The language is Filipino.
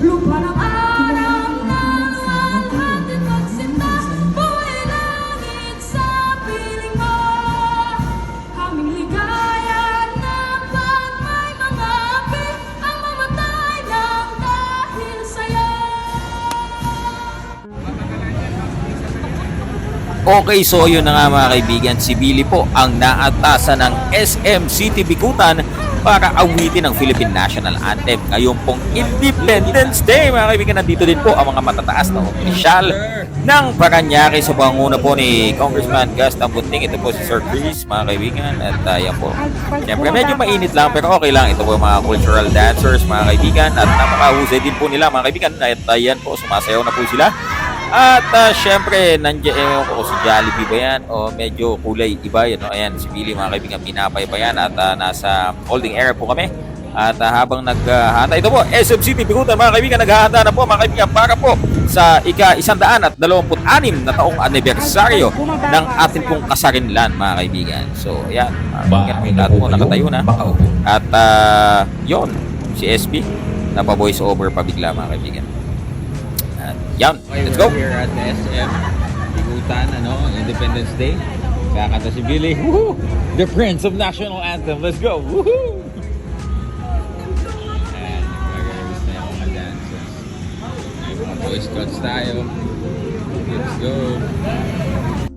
Lupa ng araw na luwalhati magsinta, buhay langit sa piling mo. Aming ligaya ng pag may mga api, ang mamatay lang dahil sa'yo. Okay, so yun na nga mga kaibigan, si Billy po ang naatasan ng SM City Bicutan para awitin ang Philippine National Anthem ngayon pong Independence Day. Mga kaibigan, nandito din po ang mga matataas na opisyal ng Parañaque sa pangunguna po ni Congressman Gus Tambunting. Ito po si Sir Chris, mga kaibigan, at yan po. Siyempre medyo mainit lang pero okay lang. Ito po mga cultural dancers, mga kaibigan, at napakahusay din po nila, mga kaibigan, at yan po, sumasayaw na po sila. At syempre, nandiyan ko si Jollibee ba yan o medyo kulay iba yan. No? Ayan, si Billy, mga kaibigan, pinapay pa yan at nasa holding area po kami. At habang naghahanda, ito po, SM City Bicutan, mga kaibigan, naghahanda na po, mga kaibigan, para po sa ika-126 na taong anibersaryo ng ating pong kasarinlan, mga kaibigan. So, ayan, mga kaibigan, lahat po nakatayo na. At yon si SB, napa-voice over pa bigla, mga kaibigan. Yan, let's go! We're here at the SM Bicutan, Independence Day. Kakanta si Billy. Woohoo! The Prince of National Anthem. Let's go! Woohoo!